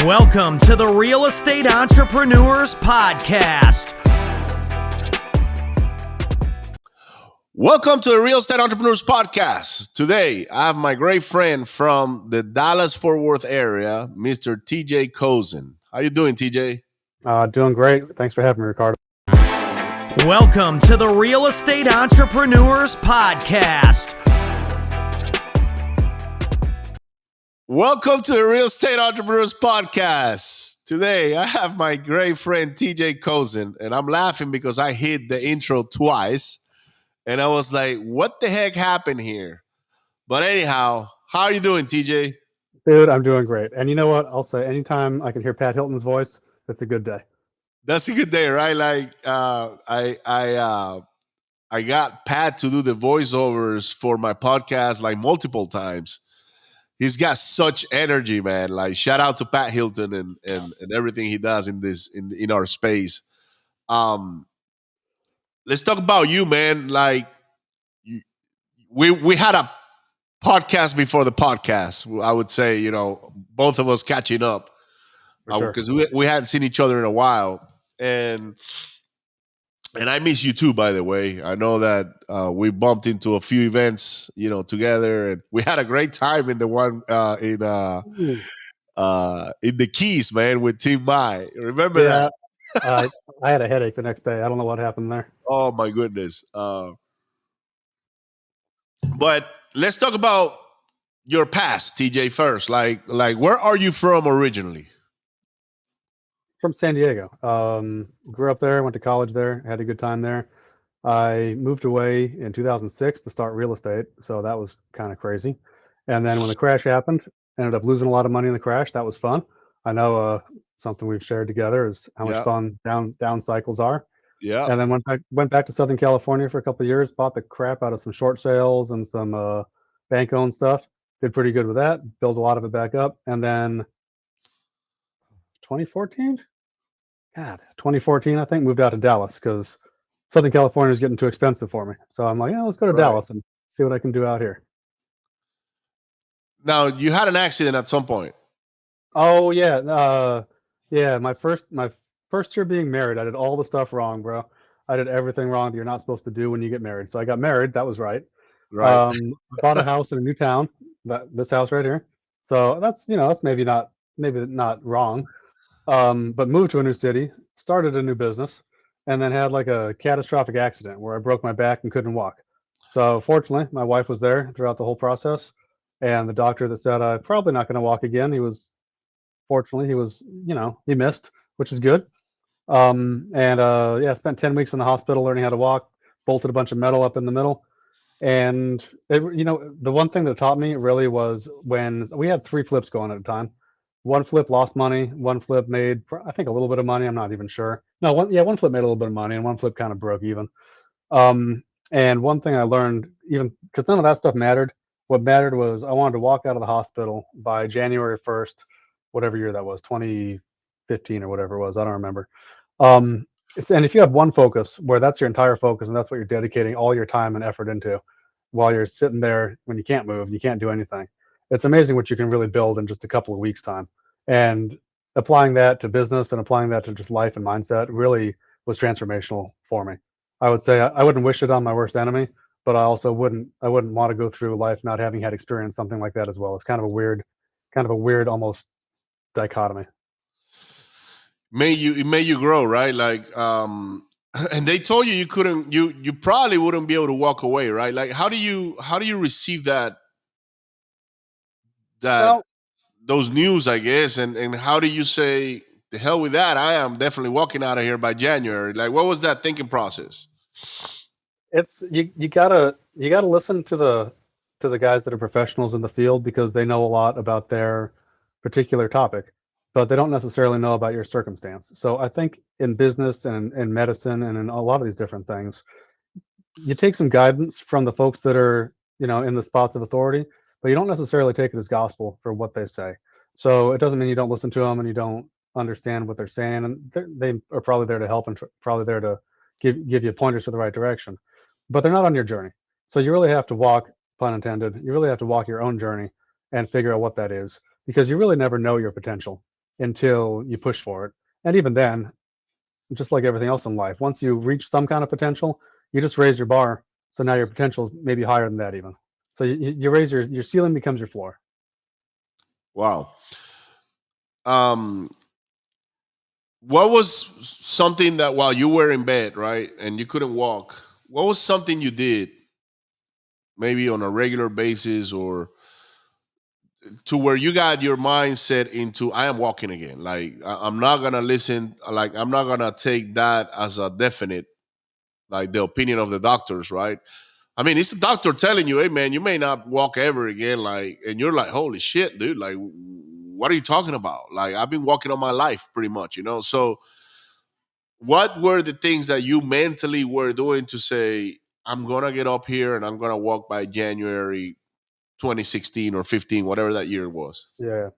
Welcome to the Real Estate Entrepreneurs Podcast. Welcome to the Real Estate Entrepreneurs Podcast. Today, I have my great friend from the Dallas-Fort Worth area, Mr. TJ Kozen. How you doing, TJ? Doing great. Thanks for having me, Ricardo. Welcome to the Real Estate Entrepreneurs Podcast. Welcome to the Real Estate Entrepreneurs Podcast. Today, I have my great friend TJ Kozen, and I'm laughing because I hit the intro twice, and I was like, what the heck happened here? But anyhow, how are you doing, TJ? Dude, I'm doing great. And you know what? I'll say anytime I can hear Pat Hilton's voice, it's a good day. That's a good day, right? Like, I got Pat to do the voiceovers for my podcast like multiple times. He's got such energy, man. Like, shout out to Pat Hilton and everything he does in our space. Let's talk about you, man. Like, we had a podcast before the podcast. I would say, you know, both of us catching up because we hadn't seen each other in a while, and I miss you too, by the way. I know that we bumped into a few events, you know, together, and we had a great time in the one in the Keys, man, with Team Mai. Remember that? I had a headache the next day. I don't know what happened there. Oh my goodness! But let's talk about your past, TJ. First, like where are you from originally? From San Diego. Grew up there, went to college there, had a good time there. I moved away in 2006 to start real estate, so that was kind of crazy. And then when the crash happened, ended up losing a lot of money in the crash. That was fun. I know something we've shared together is how much fun down cycles are. Yeah. And then went back to Southern California for a couple of years, bought the crap out of some short sales and some bank-owned stuff. Did pretty good with that, built a lot of it back up. And then 2014, I think, moved out to Dallas because Southern California is getting too expensive for me. So I'm like, yeah, let's go to Dallas and see what I can do out here. Now, you had an accident at some point. Oh, yeah. My first year being married, I did all the stuff wrong, bro. I did everything wrong that you're not supposed to do when you get married. So I got married. That was right. Right. Bought a house in a new town, this house right here. So that's maybe not wrong. But moved to a new city, started a new business, and then had like a catastrophic accident where I broke my back and couldn't walk. So fortunately, my wife was there throughout the whole process, and the doctor that said I'm probably not going to walk again, he was he missed, which is good. Spent 10 weeks in the hospital learning how to walk, bolted a bunch of metal up in the middle. And the one thing that taught me really was when we had 3 flips going at a time. One flip lost money. One flip made, I think, a little bit of money. I'm not even sure. No, one flip made a little bit of money, and one flip kind of broke even. And one thing I learned, even because none of that stuff mattered, what mattered was I wanted to walk out of the hospital by January 1st, whatever year that was, 2015 or whatever it was. I don't remember. And if you have one focus where that's your entire focus and that's what you're dedicating all your time and effort into while you're sitting there when you can't move, you can't do anything. It's amazing what you can really build in just a couple of weeks' time. And applying that to business and applying that to just life and mindset really was transformational for me. I would say I wouldn't wish it on my worst enemy, but I also wouldn't want to go through life not having had experienced something like that as well. It's kind of a weird almost dichotomy. It made you grow, right? Like, and they told you you probably wouldn't be able to walk away, right? Like, how do you receive those news, I guess, and how do you say, the hell with that, I am definitely walking out of here by January? Like, what was that thinking process? It's you gotta listen to the guys that are professionals in the field because they know a lot about their particular topic, but they don't necessarily know about your circumstance. So I think in business and in medicine and in a lot of these different things, you take some guidance from the folks that are in the spots of authority, but you don't necessarily take it as gospel for what they say. So it doesn't mean you don't listen to them and you don't understand what they're saying, and they are probably there to help and probably there to give you pointers to the right direction, but they're not on your journey. So you really have to walk, pun intended, you really have to walk your own journey and figure out what that is, because you really never know your potential. until you push for it. And even then, just like everything else in life, once you reach some kind of potential, you just raise your bar. So now your potential is maybe higher than that even. So you raise your ceiling becomes your floor. Wow. Um, what was something that while you were in bed, right, and you couldn't walk, what was something you did maybe on a regular basis or to where you got your mindset into I am walking again. Like I'm not gonna listen. Like I'm not gonna take that as a definite, like the opinion of the doctors, right? I mean, it's a doctor telling you, "Hey, man, you may not walk ever again." Like, and you're like, "Holy shit, dude! Like, what are you talking about?" Like, I've been walking all my life, pretty much, you know. So, what were the things that you mentally were doing to say, "I'm gonna get up here and I'm gonna walk by January 2016 or 15, whatever that year was?" Yeah.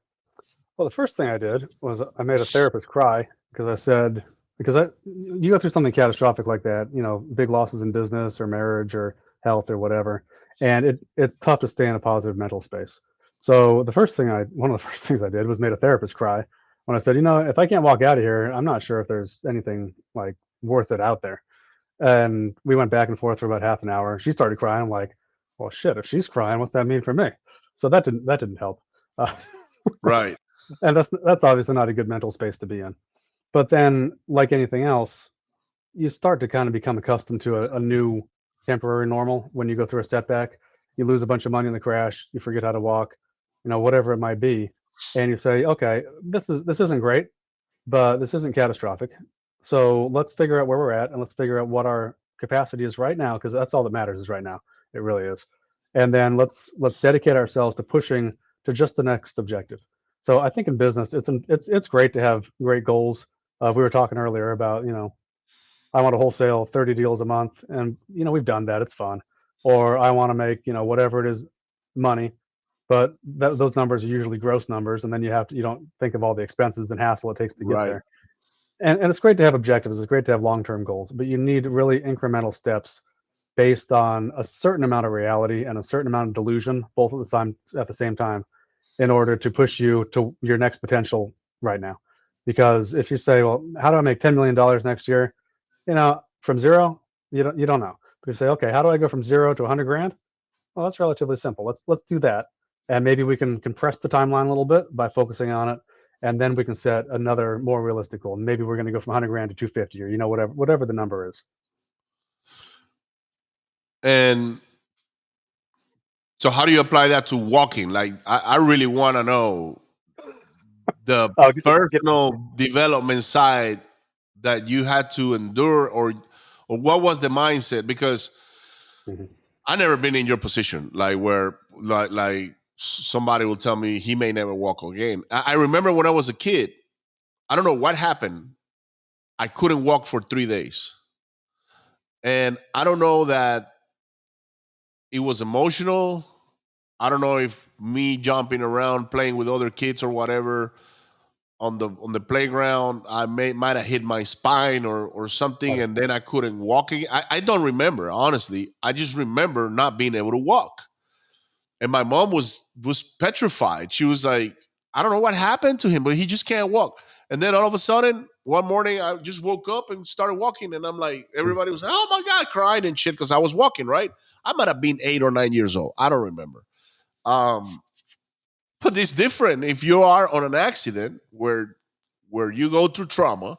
Well, the first thing I did was I made a therapist cry because I said, because you go through something catastrophic like that, big losses in business or marriage or health or whatever, and it's tough to stay in a positive mental space. So one of the first things I did was made a therapist cry when I said, if I can't walk out of here, I'm not sure if there's anything like worth it out there. And we went back and forth for about half an hour. She started crying. I'm like, well, shit, if she's crying, what's that mean for me? So that didn't help. Uh, Right. and that's obviously not a good mental space to be in. But then, like anything else, you start to kind of become accustomed to a new temporary normal when you go through a setback. You lose a bunch of money in the crash, you forget how to walk, whatever it might be, and you say, okay, this isn't great, but this isn't catastrophic. So let's figure out where we're at and let's figure out what our capacity is right now, because that's all that matters is right now. It really is. And then let's dedicate ourselves to pushing to just the next objective. So I think in business, it's great to have great goals. We were talking earlier about, I want to wholesale 30 deals a month, and we've done that. It's fun. Or I want to make whatever it is, money, but those numbers are usually gross numbers, and then you don't think of all the expenses and hassle it takes to get Right. there. And it's great to have objectives. It's great to have long-term goals, but you need really incremental steps based on a certain amount of reality and a certain amount of delusion, both at the same time, in order to push you to your next potential right now. Because if you say, well, how do I make $10 million next year? From zero, you don't know. But you say, okay, how do I go from zero to 100 grand? Well, that's relatively simple. Let's do that, and maybe we can compress the timeline a little bit by focusing on it, and then we can set another more realistic goal. Maybe we're going to go from 100 grand to 250, or whatever the number is. And so, how do you apply that to walking? Like, I really want to know the Oh, get personal development side that you had to endure, or what was the mindset? Because Mhm. I never been in your position, like where like somebody will tell me he may never walk again. I remember when I was a kid. I don't know what happened. I couldn't walk for 3 days, and I don't know that it was emotional. I don't know if me jumping around playing with other kids or whatever on the playground, I might have hit my spine or something, Oh, and then I couldn't walk again. I don't remember, honestly. I just remember not being able to walk. And my mom was petrified. She was like, I don't know what happened to him, but he just can't walk. And then all of a sudden, one morning, I just woke up and started walking. And I'm like, mm, everybody was like, oh my God, crying and shit because I was walking, right? I might have been 8 or 9 years old. I don't remember. Um, but it's different if you are on an accident where you go through trauma,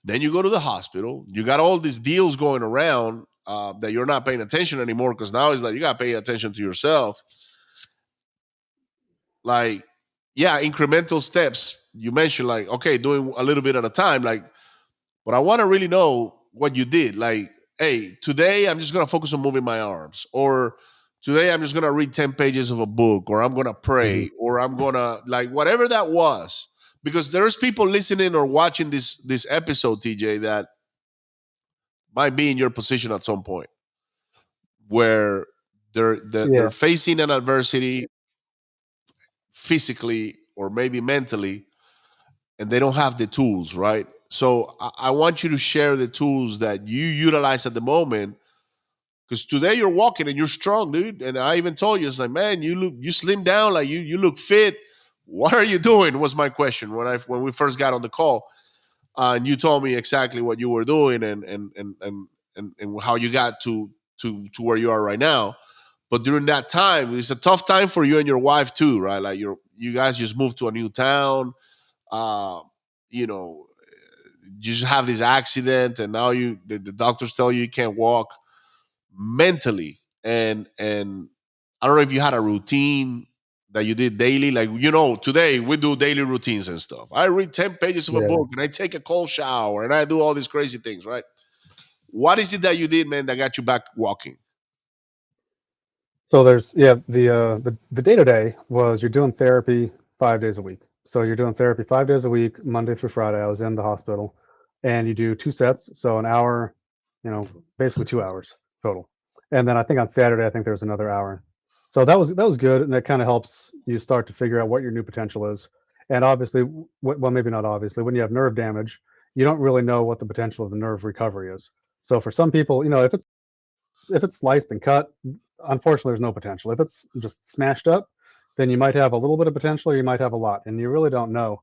then you go to the hospital. You got all these deals going around that you're not paying attention anymore because now it's like you got to pay attention to yourself. Like, yeah, incremental steps. You mentioned like, okay, doing a little bit at a time. Like, but I want to really know what you did. Like, hey, today I'm just gonna focus on moving my arms, or today I'm just gonna read 10 pages of a book, or I'm gonna mhm. pray, or I'm gonna like whatever that was. Because there's people listening or watching this episode, TJ, that might be in your position at some point where they're Yeah, facing an adversity physically or maybe mentally, and they don't have the tools, right? So I want you to share the tools that you utilize at the moment. Because today you're walking and you're strong, dude. And I even told you, it's like, man, you slim down, like you look fit. what are you doing? Was my question when we first got on the call, and you told me exactly what you were doing and how you got to where you are right now. But during that time, it's a tough time for you and your wife too, right? Like you guys just moved to a new town. Uh, you know, you just have this accident, and now the doctors tell you can't walk mentally. And I don't know if you had a routine that you did daily. Like, today we do daily routines and stuff. I read 10 pages of a Yeah. book and I take a cold shower and I do all these crazy things, right? What is it that you did, man, that got you back walking? So there's the day to day was you're doing therapy 5 days a week. So you're doing therapy 5 days a week, Monday through Friday. I was in the hospital, and you do two sets, so an hour, basically 2 hours total. And then I think on Saturday, I think there's another hour. So that was good, and that kind of helps you start to figure out what your new potential is. And obviously, well, maybe not obviously, when you have nerve damage, you don't really know what the potential of the nerve recovery is. So for some people, if it's sliced and cut, unfortunately, there's no potential. If it's just smashed up, then you might have a little bit of potential, or you might have a lot, and you really don't know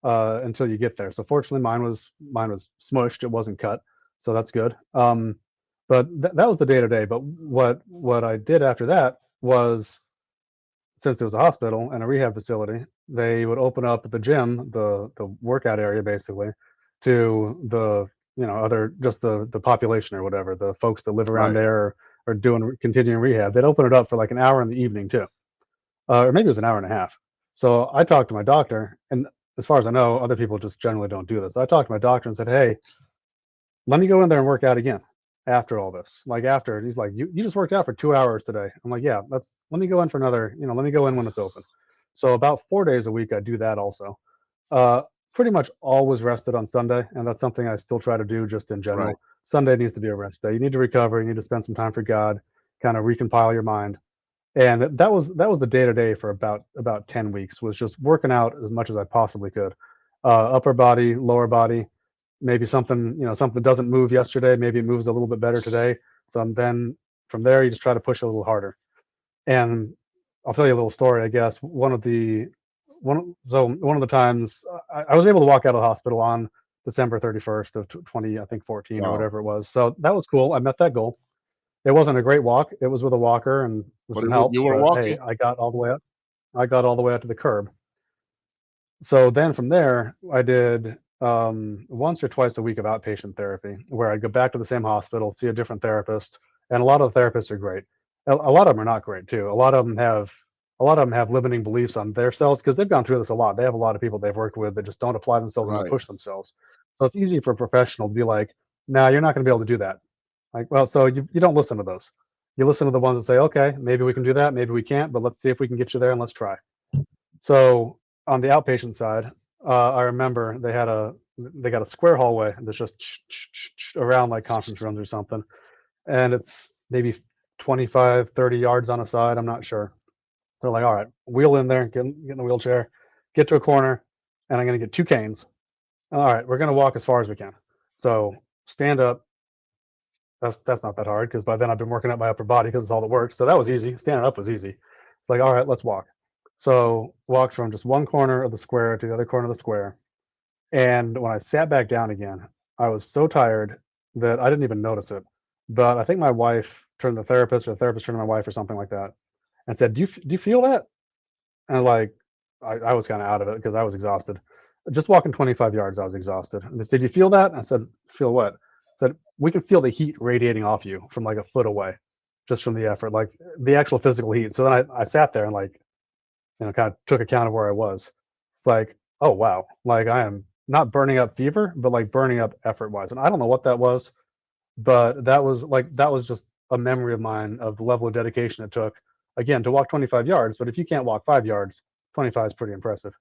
until you get there. So fortunately, mine was smushed. It wasn't cut, so that's good. But that was the day to day. But what I did after that was, since it was a hospital and a rehab facility, they would open up the gym, the workout area, basically, to the other, just the population or whatever, the folks that live around Right. there, or doing continuing rehab. They'd open it up for like an hour in the evening too, or maybe it was an hour and a half. So I talked to my doctor, and as far as I know, other people just generally don't do this. I talked to my doctor and said, "Hey, let me go in there and work out again after all this." Like, after, he's like, "You just worked out for 2 hours today." I'm like, "Yeah, let me go in for another, let me go in when it's open." So about 4 days a week, I do that also. Uh, Pretty much always rested on Sunday, and that's something I still try to do just in Right. general. Sunday needs to be a rest day. You need to recover. You need to spend some time for God, kind of recompile your mind. And that was the day to day for about 10 weeks. Was just working out as much as I possibly could, upper body, lower body. Maybe something doesn't move yesterday. Maybe it moves a little bit better today. So then from there, you just try to push a little harder. And I'll tell you a little story, I guess. One of the times, I was able to walk out of the hospital on December 31st of 20, I think 14 or Wow. whatever it was. So that was cool. I met that goal. It wasn't a great walk. It was with a walker and with But some help, you were but hey, walking. I got all the way up. I got all the way out to the curb. So then from there, I did once or twice a week of outpatient therapy, where I'd go back to the same hospital, see a different therapist, and a lot of the therapists are great. A lot of them are not great too. A lot of them have limiting beliefs on their selves, because they've gone through this a lot. They have a lot of people they've worked with that just don't apply themselves and they Right. push themselves. So it's easy for a professional to be like, "Nah, you're not going to be able to do that." Like, well, so you don't listen to those. You listen to the ones that say, "Okay, maybe we can do that, maybe we can't, but let's see if we can get you there and let's try." So on the outpatient side, I remember they got a square hallway that's just around like conference rooms or something, and it's maybe 25, 30 yards on a side. I'm not sure. They're like, "All right, wheel in there, get in the wheelchair, get to a corner, and I'm gonna get two canes. All right, we're gonna walk as far as we can. So stand up." That's not that hard, because by then I've been working out my upper body, because it's all that works. So that was easy. Standing up was easy. It's like, all right, let's walk. So walked from just one corner of the square to the other corner of the square. And when I sat back down again, I was so tired that I didn't even notice it. But I think my wife turned to the therapist, or the therapist turned to my wife, or something like that, and said, "Do you feel that?" And like, I was kind of out of it because I was exhausted. Just walking 25 yards, I was exhausted. And they said, "Do you feel that?" And I said, "Feel what?" Said, "We can feel the heat radiating off you from like a foot away, just from the effort, like the actual physical heat." So then I sat there and, like, kind of took account of where I was. It's like, oh wow, like I am not burning up fever, but like burning up effort wise. And I don't know what that was, but that was just a memory of mine of the level of dedication it took, again, to walk 25 yards. But if you can't walk 5 yards, 25 is pretty impressive.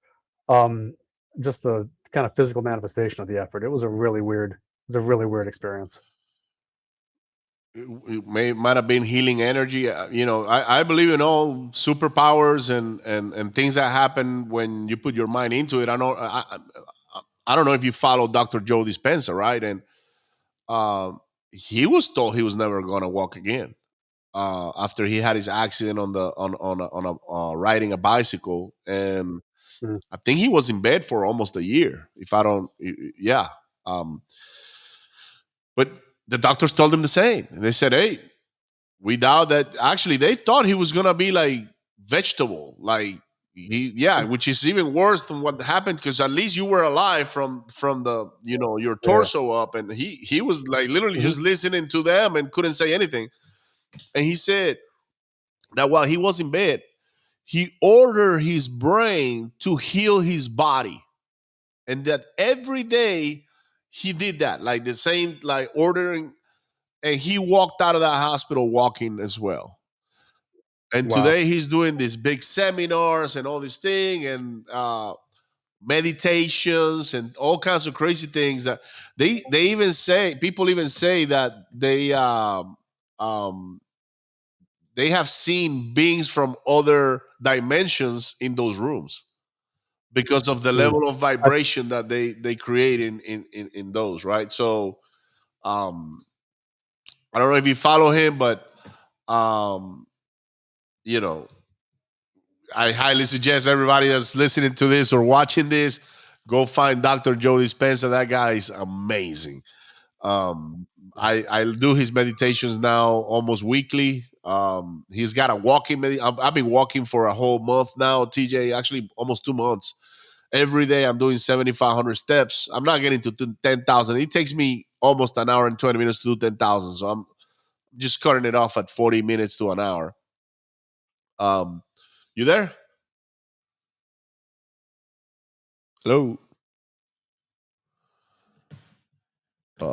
Um, just the kind of physical manifestation of the effort. It was a really weird experience. It might have been healing energy. I believe in all superpowers and things that happen when you put your mind into it. I don't know if you follow Dr. Joe Dispenza, right? And um, he was told he was never going to walk again after he had his accident on riding a bicycle. And I think he was in bed for almost a year. If I don't, yeah. But the doctors told him the same. And they said, "Hey, we doubt that." Actually, they thought he was gonna be like vegetable, like which is even worse than what happened, because at least you were alive from the your torso up, and he was like literally just listening to them and couldn't say anything. And he said that while he was in bed, he ordered his brain to heal his body, and that every day he did that, like the same, like ordering, and he walked out of that hospital walking as well. And today he's doing these big seminars and all this thing, and meditations and all kinds of crazy things that they even say, people even say that they have seen beings from other dimensions in those rooms because of the level of vibration that they create in those, right? So I don't know if you follow him, but um you know I highly suggest everybody that's listening to this or watching this, go find Dr. Joe Dispenza. That guy is amazing. I do his meditations now almost weekly. He's got a walking I've been walking for a whole month now, TJ, actually almost 2 months. Every day I'm doing 7,500 steps. I'm not getting to 10,000. It takes me almost an hour and 20 minutes to do 10,000. So I'm just cutting it off at 40 minutes to an hour. You there? Hello?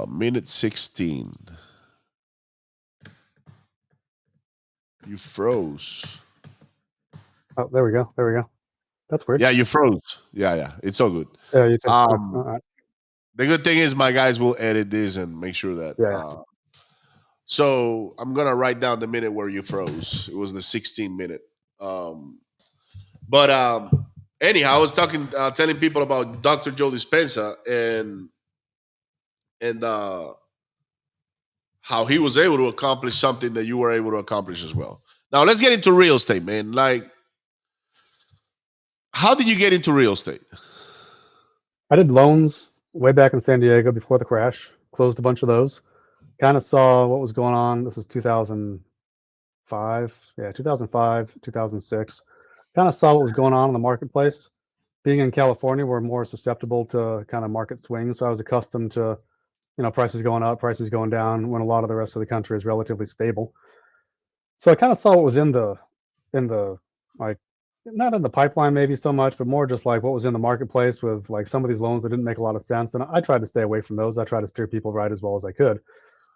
Minute 16. You froze. Oh, there we go. That's weird. Yeah, you froze. Yeah. It's all good. Yeah, you take right. The good thing is my guys will edit this and make sure that. So I'm gonna write down the minute where you froze. It was the 16 minute. But anyhow, I was telling people about Dr. Joe Dispenza and how he was able to accomplish something that you were able to accomplish as well. Now let's get into real estate, man. Like, how did you get into real estate? I did loans way back in San Diego before the crash. Closed a bunch of those. Kind of saw what was going on. This is 2005. Yeah, 2005, 2006. Kind of saw what was going on in the marketplace. Being in California, we're more susceptible to kind of market swings. So I was accustomed to, prices going up, prices going down when a lot of the rest of the country is relatively stable. So I kind of saw what was in the like, not in the pipeline maybe so much, but more just like what was in the marketplace with like some of these loans that didn't make a lot of sense. And I tried to stay away from those. I tried to steer people right as well as I could.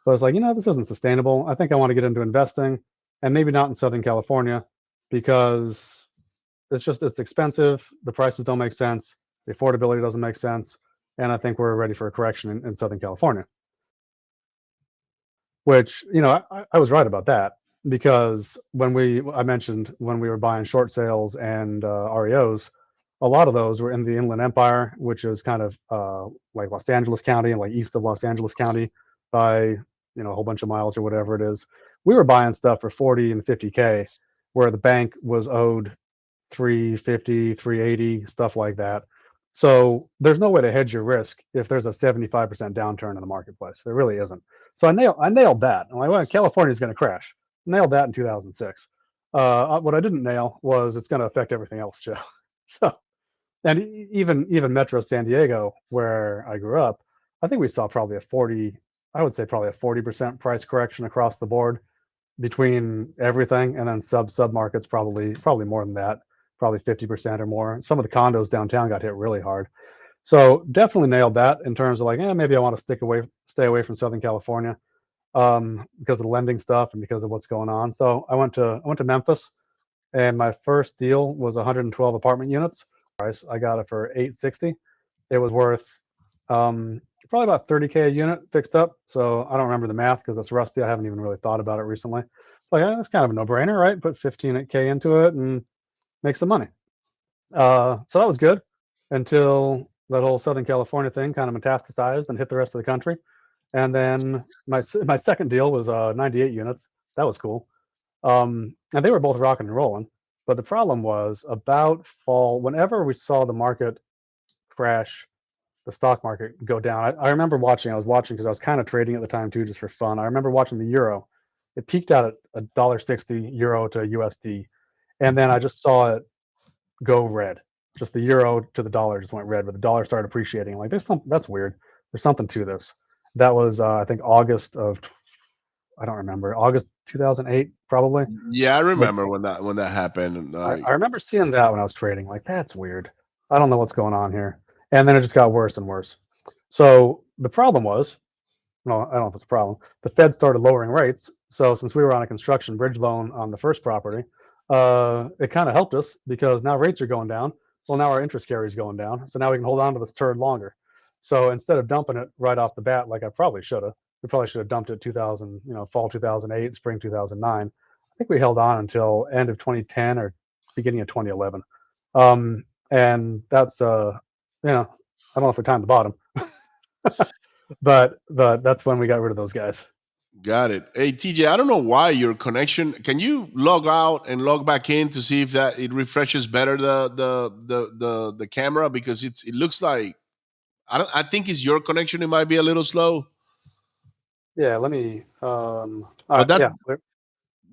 But I was like, this isn't sustainable. I think I want to get into investing, and maybe not in Southern California, because it's expensive. The prices don't make sense. The affordability doesn't make sense. And I think we're ready for a correction in Southern California. Which, I was right about that, because I mentioned when we were buying short sales and REOs, a lot of those were in the Inland Empire, which is kind of like Los Angeles County and like east of Los Angeles County by, a whole bunch of miles or whatever it is. We were buying stuff for 40 and 50K, where the bank was owed 350, 380, stuff like that. So there's no way to hedge your risk if there's a 75% downturn in the marketplace. There really isn't. So I nailed that. I'm like, well, California's going to crash. Nailed that in 2006. What I didn't nail was it's going to affect everything else too. So, and even Metro San Diego, where I grew up, I think we saw probably I would say probably a 40% price correction across the board between everything, and then sub markets probably more than that, probably 50% or more. Some of the condos downtown got hit really hard. So definitely nailed that in terms of like, maybe I want to stay away from Southern California because of the lending stuff and because of what's going on. So I went to Memphis, and my first deal was 112 apartment units. Price, I got it for 860. It was worth probably about 30K a unit fixed up. So I don't remember the math because it's rusty. I haven't even really thought about it recently. Like, that's kind of a no-brainer, right? Put 15K into it and make some money. So that was good until that whole Southern California thing kind of metastasized and hit the rest of the country. And then my second deal was 98 units. That was cool. And they were both rocking and rolling. But the problem was about fall, whenever we saw the market crash, the stock market go down. I remember watching. I was watching because I was kind of trading at the time too, just for fun. I remember watching the euro. It peaked out at $1.60 euro to USD, and then I just saw it go red. Just the euro to the dollar just went red, but the dollar started appreciating. Like there's something that's weird. There's something to this. That was I think August of I don't remember August 2008 probably. Yeah, I But remember when that happened. I remember seeing that when I was trading. Like that's weird. I don't know what's going on here. And then it just got worse and worse. So the problem was, no, I don't know if it's a problem. The Fed started lowering rates. So since we were on a construction bridge loan on the first property, it kind of helped us because now rates are going down. Well, now our interest carry is going down. So now we can hold on to this turd longer. So instead of dumping it right off the bat, like I probably should have, we probably should have dumped it 2000, fall 2008, spring 2009. I think we held on until end of 2010 or beginning of 2011. And that's, I don't know if we timed the bottom, but that's when we got rid of those guys. Got it. Hey TJ, I don't know why your connection. Can you log out and log back in to see if that it refreshes better the camera, because it looks like I think it's your connection. It might be a little slow. Yeah, let me. All But right, that, yeah,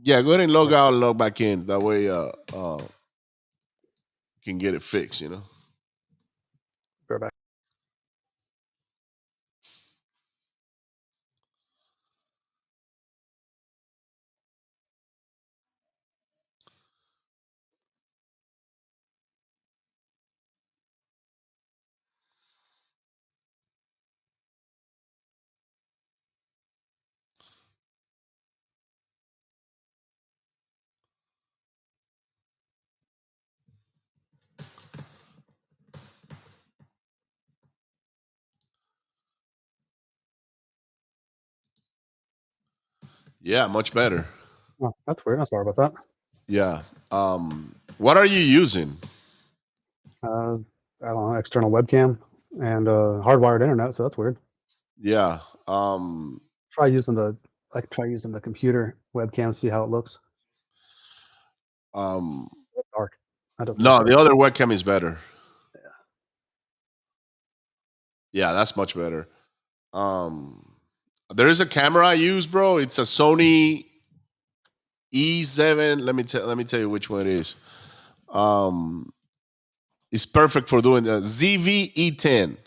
yeah, go ahead and log yeah, out and log back in. That way you can get it fixed, you know. we're back. Yeah, much better. Oh, that's weird. I'm sorry about that. Yeah. What are you using? I don't know, external webcam and hardwired internet, so that's weird. Yeah. Try using the I could try using the computer webcam, see how it looks. um Dark. That doesn't look no, right. the other webcam is better. Yeah, that's much better. Um there is a camera I use, bro. It's a Sony E7. Let me tell you which one it is. Um it's perfect for doing the ZV-E10.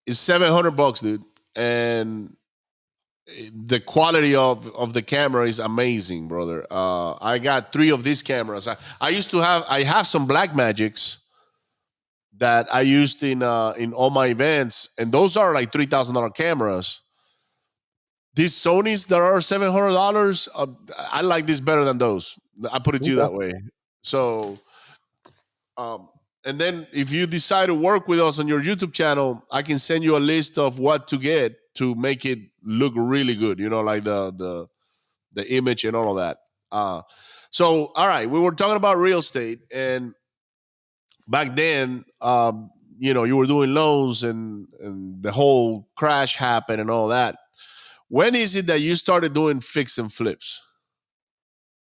It's $700, dude. And the quality of the camera is amazing, brother. I got 3 of these cameras. I have some Black Magics that I used in all my events, and those are like $3,000 cameras. These Sonys that are $700, I like this better than those. I put it to you Okay. that way. So, um, and then if you decide to work with us on your YouTube channel, I can send you a list of what to get to make it look really good. You know, like the image and all of that. So, all right, we were talking about real estate, and back then, you were doing loans, and the whole crash happened and all that. When is it that you started doing fix and flips?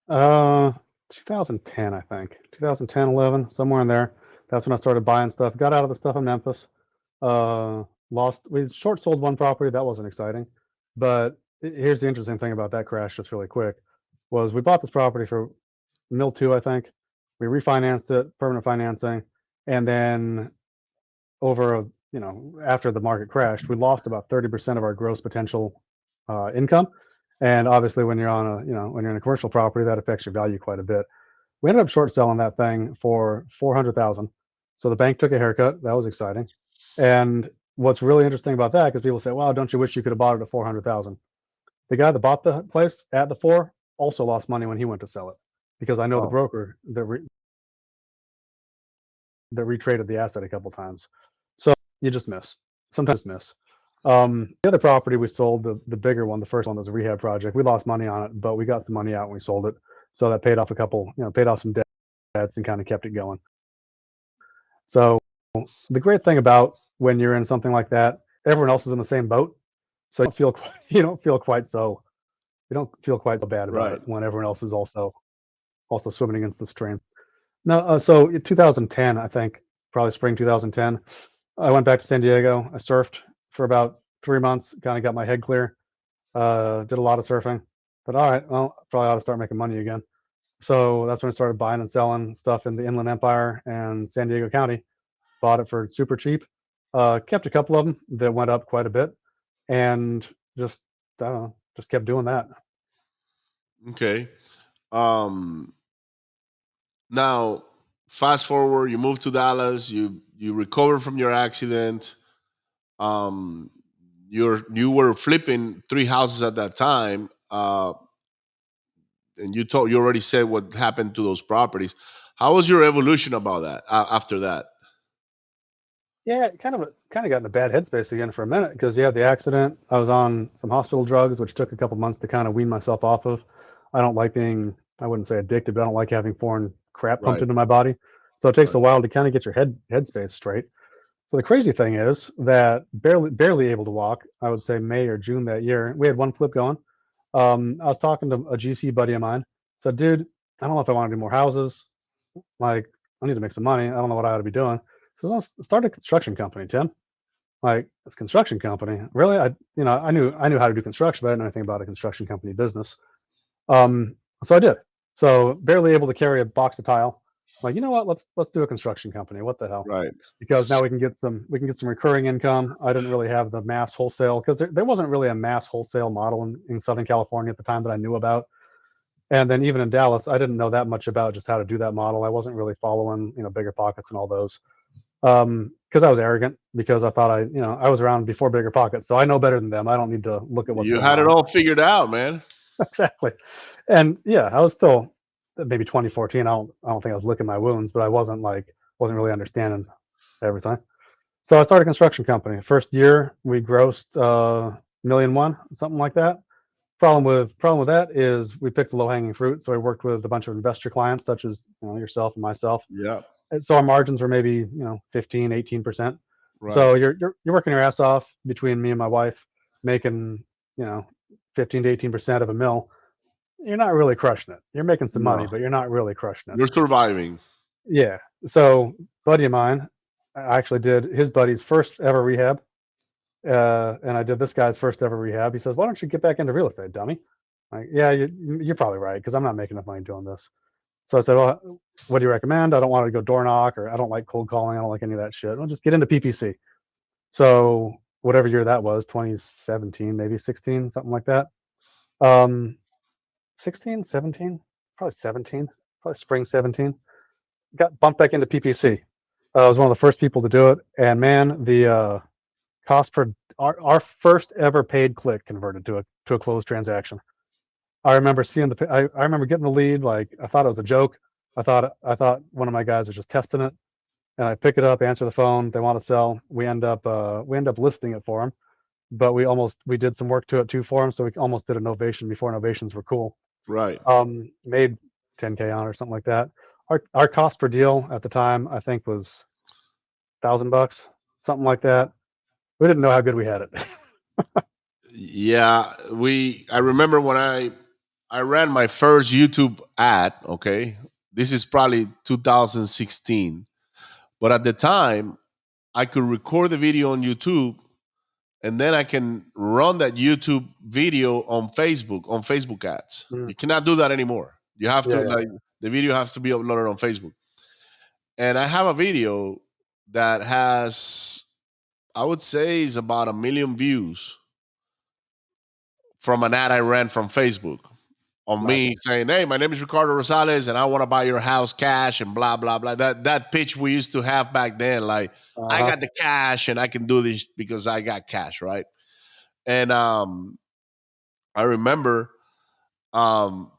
Uh, 2010, I think. 2010, 11, somewhere in there. That's when I started buying stuff. Got out of the stuff in Memphis. We short sold one property. That wasn't exciting. But here's the interesting thing about that crash, just really quick, was we bought this property for mil two, I think. We refinanced it, permanent financing, and then after the market crashed, we lost about 30% of our gross potential income. And obviously, when you're in a commercial property, that affects your value quite a bit. We ended up short selling that thing for 400,000. So the bank took a haircut. That was exciting. And what's really interesting about that, because people say, "Well, don't you wish you could have bought it at 400,000?" The guy that bought the place at the 4 also lost money when he went to sell it, because I know the Oh, broker that retraded the asset a couple times. So you just miss. Sometimes miss. The other property we sold, the bigger one, the first one was a rehab project. We lost money on it, but we got some money out when we sold it. So that paid off paid off some debts and kind of kept it going. So the great thing about when you're in something like that, everyone else is in the same boat. So you don't feel quite so bad about right. it when everyone else is also also swimming against the stream. No, so in 2010, I think, probably spring 2010, I went back to San Diego. I surfed for about 3 months, kind of got my head clear. Did a lot of surfing. But all right, well, probably ought to start making money again. So that's when I started buying and selling stuff in the Inland Empire and San Diego County. Bought it for super cheap. Kept a couple of them that went up quite a bit, and just I don't know, just kept doing that. Okay. Um, Now, fast forward, you move to Dallas. You recover from your accident. Um, you were flipping 3 houses at that time. And you already said what happened to those properties. How was your evolution about that after that? Yeah, kind of got in a bad headspace again for a minute because yeah, the accident. I was on some hospital drugs, which took a couple months to kind of wean myself off of. I don't like being, I wouldn't say addicted, but I don't like having foreign crap pumped Right, into my body. So it takes right, a while to kind of get your headspace straight. So the crazy thing is that barely able to walk. I would say May or June that year. We had one flip going. I was talking to a GC buddy of mine. Said, dude, I don't know if I want to do more houses. Like, I need to make some money. I don't know what I ought to be doing. So let's start a construction company, Tim. Like, it's a construction company. Really? I knew how to do construction, but I didn't know anything about a construction company business. So I did. So barely able to carry a box of tile. Like, you know what? Let's do a construction company. What the hell? right, Because now we can get some recurring income. I didn't really have the mass wholesale because there wasn't really a mass wholesale model in Southern California at the time that I knew about. And then even in Dallas, I didn't know that much about just how to do that model. I wasn't really following, Bigger Pockets and all those. Because I was arrogant because I thought I was around before Bigger Pockets, so I know better than them. I don't need to look at what's you going had it on. all figured out, man. Exactly. And yeah, I was still maybe 2014. I don't think I was licking my wounds, but I wasn't really understanding everything. So I started a construction company. First year we grossed million one, something like that. Problem with that is we picked the low hanging fruit. So I worked with a bunch of investor clients such as yourself and myself. Yeah, And so our margins were maybe 15, 18%. right. So you're working your ass off between me and my wife, making you know 15 to 18% of a mill. You're not really crushing it. You're making some money, No, but you're not really crushing it. you're surviving. Yeah. So buddy of mine, I actually did his buddy's first ever rehab, and I did this guy's first ever rehab. He says, "Why don't you get back into real estate, dummy?" Like, yeah, you're probably right because I'm not making enough money doing this. So I said, "Well, what do you recommend? I don't want to go door knock, or I don't like cold calling. I don't like any of that shit. Well, just get into PPC." So whatever year that was, 2017, maybe 16, something like that. Um, 16, 17, probably 17, probably spring 17. Got bumped back into PPC. I was one of the first people to do it, and man, the cost per our first ever paid click converted to a closed transaction. I remember seeing I remember getting the lead. Like I thought it was a joke. I thought one of my guys was just testing it, and I pick it up, answer the phone. They want to sell. We end up listing it for them, but we did some work to it too for them. So we almost did a novation before novations were cool. Right. Made 10K on or something like that. Our cost per deal at the time I think was $1,000, something like that. We didn't know how good we had it. Yeah, I remember when I ran my first YouTube ad, okay? This is probably 2016. But at the time, I could record the video on YouTube and then I can run that YouTube video on Facebook ads. Mm, You cannot do that anymore. You have yeah, to yeah. like the video has to be uploaded on Facebook. And I have a video that has I would say is about 1 million views from an ad I ran from Facebook on Nice. me saying, "Hey, my name is Ricardo Rosales, and I want to buy your house cash and blah blah blah." That pitch we used to have back then, like I Uh-huh. got the cash and I can do this because I got cash, right? And I remember, um,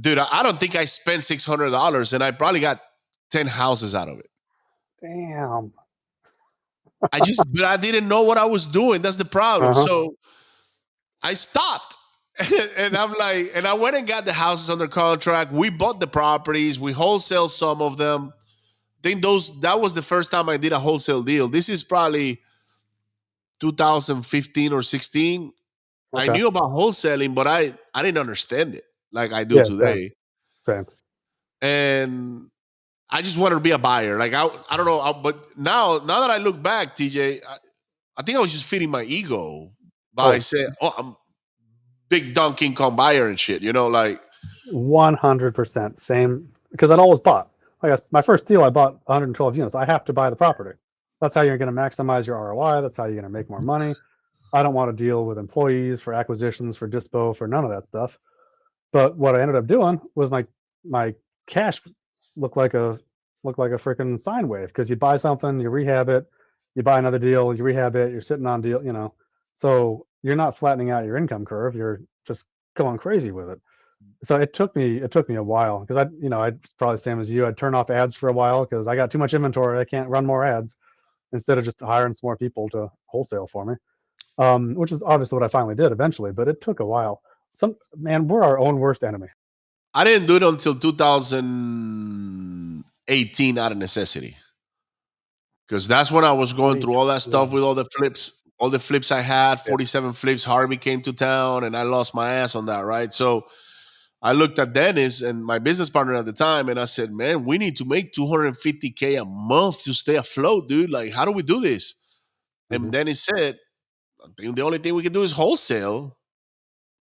dude, I don't think I spent $600, and I probably got 10 houses out of it. Damn. But I didn't know what I was doing. That's the problem. Uh-huh. So I stopped. And I'm like, and I went and got the houses under contract. We bought the properties, we wholesale some of them. Think that was the first time I did a wholesale deal. This is probably 2015 or 16. I Okay. knew about wholesaling, but I didn't understand it like I do Yeah, same. today. Same. and I just wanted to be a buyer. Like I don't know, but now that I look back, TJ, I think I was just feeding my ego by saying, "Oh, I'm big Donkey Kong buyer and shit," like 100% same, because I'd always bought. Like my first deal, I bought 112 units. I have to buy the property. That's how you're going to maximize your ROI. That's how you're going to make more money. I don't want to deal with employees for acquisitions, for dispo, for none of that stuff. But what I ended up doing was my cash looked like a freaking sine wave, because you buy something, you rehab it, you buy another deal, you rehab it, you're sitting on deal. So you're not flattening out your income curve. You're just going crazy with it. So it took me a while, because I'd probably the same as you. I'd turn off ads for a while because I got too much inventory. I can't run more ads, instead of just hiring some more people to wholesale for me. Which is obviously what I finally did eventually, but it took a while. We're our own worst enemy. I didn't do it until 2018 out of necessity, because that's when I was going through all that stuff with all the flips I had, 47 flips. Harvey came to town and I lost my ass on that, right? So I looked at Dennis and my business partner at the time, and I said, man, we need to make $250K a month to stay afloat, dude. Like, how do we do this? And Dennis said, I think the only thing we can do is wholesale.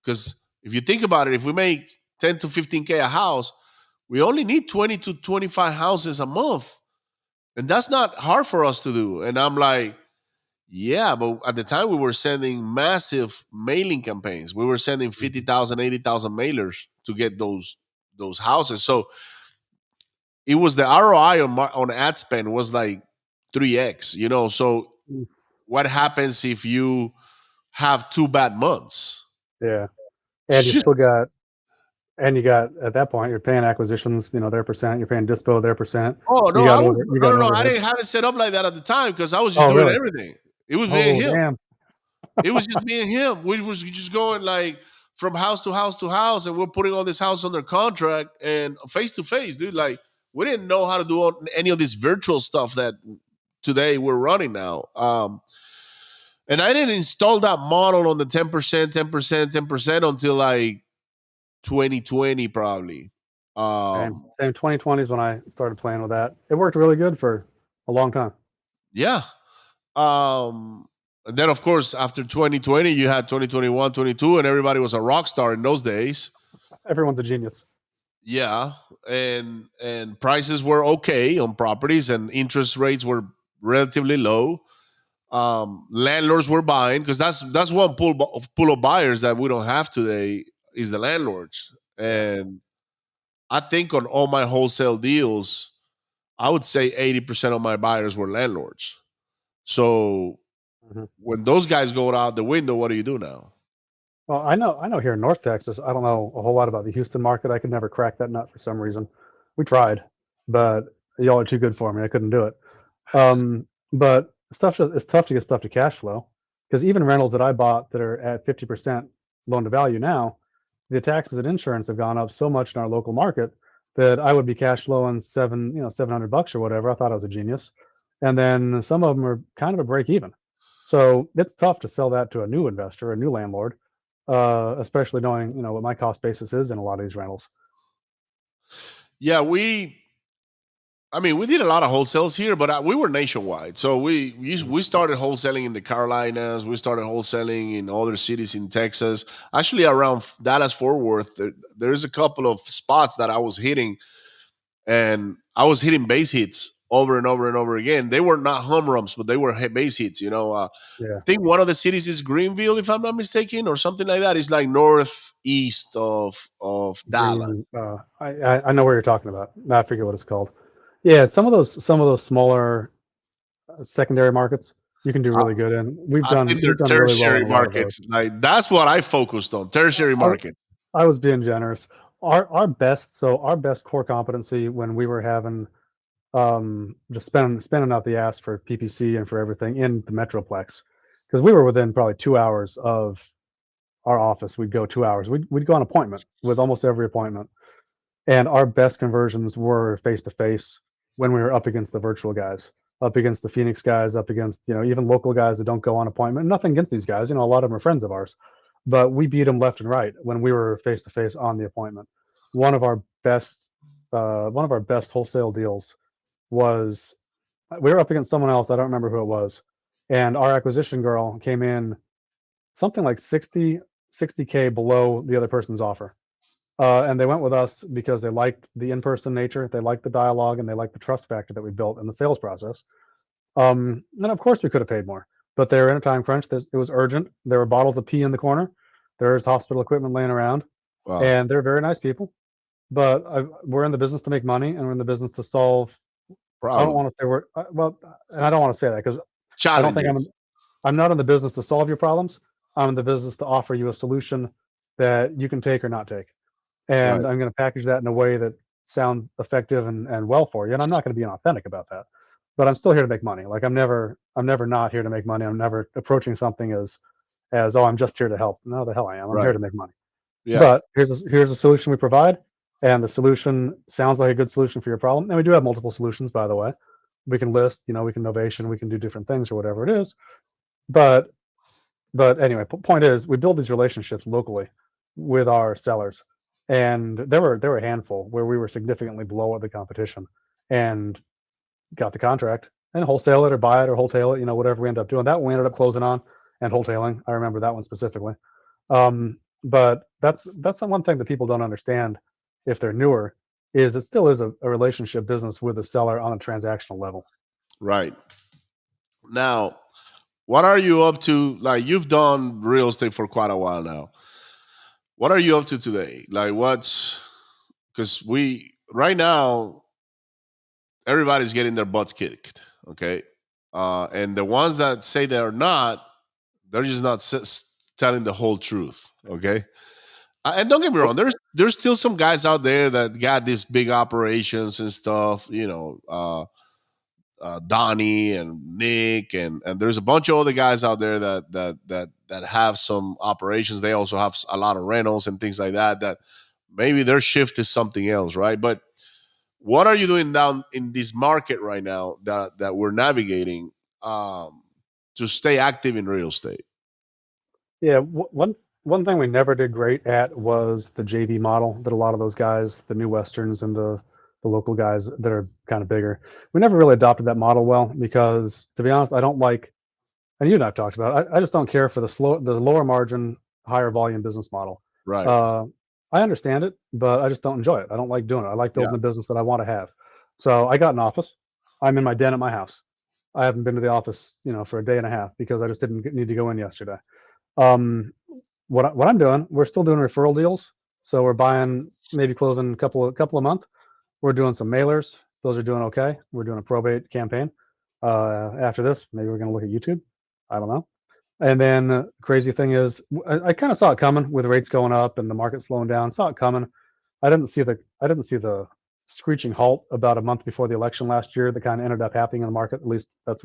Because if you think about it, if we make 10 to 15K a house, we only need 20 to 25 houses a month. And that's not hard for us to do. And I'm like, yeah, but at the time we were sending massive mailing campaigns. We were sending 50,000, 80,000 mailers to get those houses. So it was the ROI on ad spend was like 3x, So what happens if you have 2 bad months? Yeah. And you got at that point, you're paying acquisitions, their percent, you're paying dispo their percent. Oh no, No, I didn't have it set up like that at the time, because I was just doing everything. It was me and him. Damn. It was just me and him. We was just going like from house to house to house, and we're putting all this house under contract and face to face, dude. Like, we didn't know how to do any of this virtual stuff that today we're running now. And I didn't install that model on the 10%, 10%, 10% until like 2020 probably. Same 2020 is when I started playing with that. It worked really good for a long time. Yeah. And then of course after 2020 you had 2021, 22, and everybody was a rock star in those days. Everyone's a genius. Yeah. And prices were okay on properties, and interest rates were relatively low. Landlords were buying, because that's one pool of buyers that we don't have today, is the landlords. And I think on all my wholesale deals, I would say 80% of my buyers were landlords. So when those guys go out the window, what do you do now? Well, I know here in North Texas, I don't know a whole lot about the Houston market. I could never crack that nut for some reason. We tried, but y'all are too good for me. I couldn't do it. But it's tough to get stuff to cash flow, because even rentals that I bought that are at 50% loan to value now, the taxes and insurance have gone up so much in our local market that I would be cash flowing $700 or whatever. I thought I was a genius. And then some of them are kind of a break even. So it's tough to sell that to a new investor, a new landlord, especially knowing, what my cost basis is in a lot of these rentals. Yeah, we did a lot of wholesales here, but we were nationwide. So we started wholesaling in the Carolinas. We started wholesaling in other cities in Texas. Actually, around Dallas, Fort Worth, there's a couple of spots that I was hitting, and I was hitting base hits over and over and over again. They were not home runs, but they were base hits. I think one of the cities is Greenville, if I'm not mistaken, or something like that. It's like northeast of Dallas. I know where you're talking about. I forget what it's called. Yeah, some of those smaller secondary markets you can do really good in. We've done really well in a lot of those. Like, that's what I focused on. Tertiary markets. I was being generous. Our best core competency when we were having just spending out the ass for PPC and for everything in the Metroplex, because we were within probably 2 hours of our office. We'd go 2 hours. We'd go on appointment with almost every appointment. And our best conversions were face to face when we were up against the virtual guys, up against the Phoenix guys, up against, even local guys that don't go on appointment. Nothing against these guys. A lot of them are friends of ours, but we beat them left and right when we were face to face on the appointment. One of our best one of our best wholesale deals was we were up against someone else. I don't remember who it was, and our acquisition girl came in something like 60K below the other person's offer. And they went with us because they liked the in-person nature, they liked the dialogue, and they liked the trust factor that we built in the sales process. And of course, we could have paid more, but they were in a time crunch. It was urgent. There were bottles of pee in the corner. There's hospital equipment laying around, Wow. and they're very nice people. But we're in the business to make money, and we're in the business to solve. I don't Problem. want to say we're well, and I don't want to say that because I don't think Challenges. I'm not in the business to solve your problems. I'm in the business to offer you a solution that you can take or not take. Right. And I'm going to package that in a way that sounds effective and well for you. And I'm not going to be inauthentic about that, but I'm still here to make money. Like I'm never not here to make money. I'm never approaching something as, oh, I'm just here to help. No, the hell I am. I'm here Right. to make money. Yeah. But here's a solution we provide. And the solution sounds like a good solution for your problem. And we do have multiple solutions, by the way. We can list, we can novation, we can do different things or whatever it is. But anyway, point is, we build these relationships locally with our sellers, and there were a handful where we were significantly below the competition, and got the contract and wholesale it or buy it or wholesale it, whatever we end up doing. That one we ended up closing on and wholesaling. I remember that one specifically. But that's the one thing that people don't understand if they're newer is it still is a relationship business with the seller on a transactional level. Right. Now, what are you up to? Like, you've done real estate for quite a while now. What are you up to today? Like, because right now, everybody's getting their butts kicked. Okay. And the ones that say they're not, they're just not telling the whole truth. Okay. And don't get me wrong, there's still some guys out there that got these big operations and stuff, Donnie and Nick, and there's a bunch of other guys out there that have some operations. They also have a lot of rentals and things like that. That maybe their shift is something else, right? But what are you doing down in this market right now that we're navigating to stay active in real estate? Yeah, one thing we never did great at was the JV model that a lot of those guys, the new Westerns and the local guys that are kind of bigger, we never really adopted that model well because, to be honest, I don't like, and you and I've talked about it, I just don't care for the lower margin, higher volume business model. Right. Uh, I understand it, but I just don't enjoy it. I don't like doing it. I like Yeah. building a business that I want to have. So I got an office. I'm in my den at my house. I haven't been to the office, for a day and a half because I just didn't need to go in yesterday. Um, what I'm doing, we're still doing referral deals. So we're buying, maybe closing a couple a month. We're doing some mailers. Those are doing okay. We're doing a probate campaign. After this, maybe we're going to look at YouTube. I don't know. And then crazy thing is, I kind of saw it coming with rates going up and the market slowing down. Saw it coming. I didn't see the screeching halt about a month before the election last year that kind of ended up happening in the market. At least that's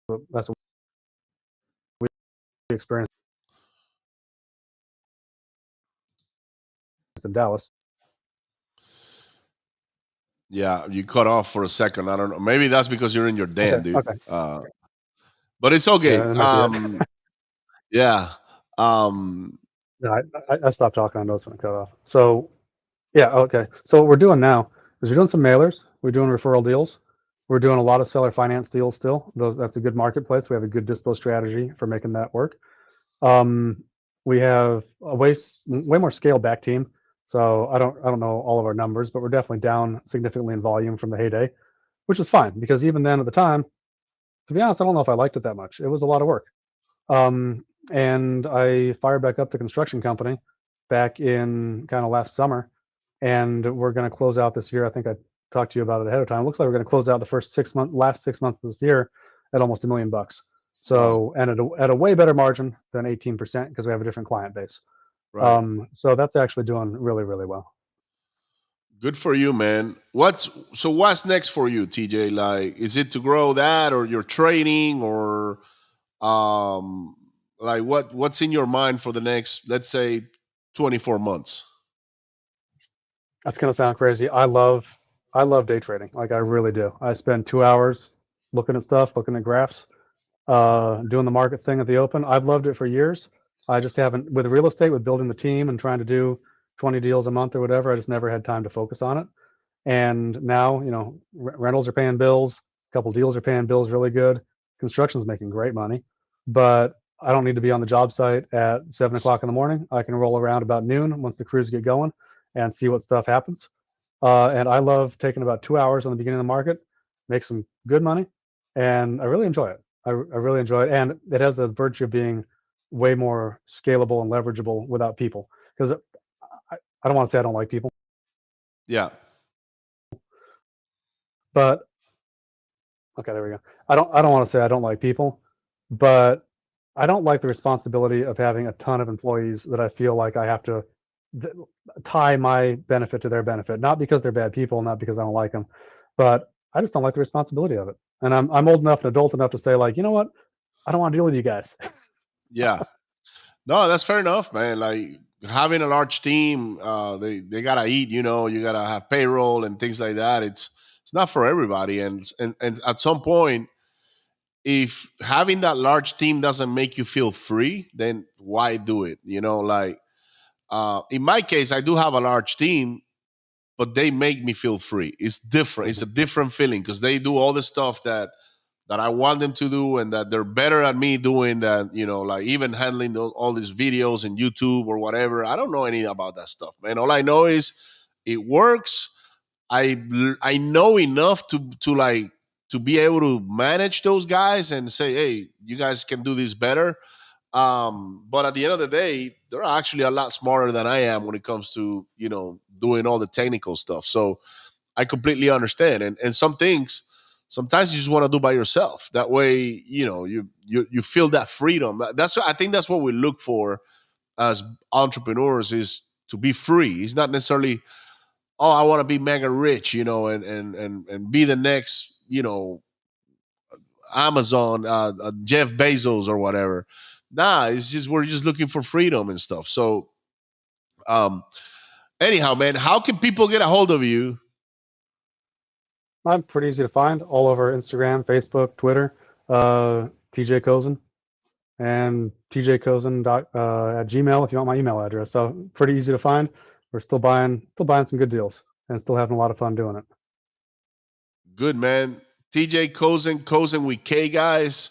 what we experienced in Dallas. Yeah, you cut off for a second. I don't know. Maybe that's because you're in your Okay. den, dude. Okay. But it's Yeah, okay. that might be it. Yeah. Um, No, I stopped talking on those when it cut off. So yeah, okay. So what we're doing now is we're doing some mailers. We're doing referral deals. We're doing a lot of seller finance deals still. That's a good marketplace. We have a good dispo strategy for making that work. Um, we have a way more scaled back team. So I don't know all of our numbers, but we're definitely down significantly in volume from the heyday, which is fine because even then at the time, to be honest, I don't know if I liked it that much. It was a lot of work. And I fired back up the construction company back in kind of last summer, and we're going to close out this year. I think I talked to you about it ahead of time. It looks like we're going to close out the last 6 months of this year at almost $1 million. wow. So, and at a way better margin than 18% because we have a different client base. Right. So that's actually doing really, really well. Good for you, man. What's next for you, TJ? Like, is it to grow that, or you're trading, or um like what's in your mind for the next, let's say, 24 months? That's going to sound crazy. I love day trading. Like I really do. I spend 2 hours looking at stuff, looking at graphs, doing the market thing at the open. I've loved it for years. I just haven't, with real estate, with building the team and trying to do 20 deals a month or whatever. I just never had time to focus on it. And now, rentals are paying bills. A couple deals are paying bills really good. Construction's making great money, but I don't need to be on the job site at 7 o'clock in the morning. I can roll around about noon once the crews get going and see what stuff happens. And I love taking about 2 hours on the beginning of the market, make some good money, and I really enjoy it. I really enjoy it, and it has the virtue of being way more scalable and leverageable without people. Because I don't want to say I don't like people, Yeah. but okay, there we go. I don't want to say I don't like people, but I don't like the responsibility of having a ton of employees that I feel like I have to th- tie my benefit to their benefit. Not because they're bad people, not because I don't like them, but I just don't like the responsibility of it. And I'm old enough and adult enough to say, like, you know what? I don't want to deal with you guys. Yeah. No, that's fair enough, man. Like having a large team, they gotta eat. You gotta have payroll and things like that. It's not for everybody, and at some point, if having that large team doesn't make you feel free, then why do it? Like in my case, I do have a large team, but they make me feel free. It's different. It's a different feeling because they do all the stuff that I want them to do and that they're better at me doing that, like even handling all these videos and YouTube or whatever. I don't know anything about that stuff, man. All I know is it works. I know enough to be able to manage those guys and say, hey, you guys can do this better. But at the end of the day, they're actually a lot smarter than I am when it comes to, doing all the technical stuff. So I completely understand. And some things sometimes you just want to do by yourself. That way, you feel that freedom. I think that's what we look for as entrepreneurs is to be free. It's not necessarily, oh, I want to be mega rich, and be the next, Amazon, Jeff Bezos or whatever. Nah, it's just we're just looking for freedom and stuff. So, um, anyhow, man, how can people get a hold of you? I'm pretty easy to find all over Instagram, Facebook, Twitter, TJ Kozen, and tjkozen at Gmail if you want my email address. So pretty easy to find. We're still buying some good deals and still having a lot of fun doing it. Good, man. TJ Kozen with K, guys.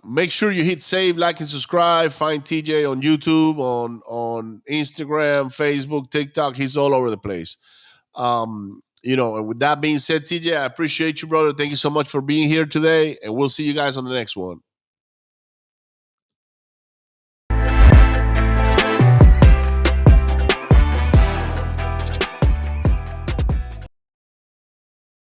Make sure you hit save, like, and subscribe. Find TJ on YouTube, on Instagram, Facebook, TikTok. He's all over the place. And with that being said, TJ, I appreciate you, brother. Thank you so much for being here today, and we'll see you guys on the next one.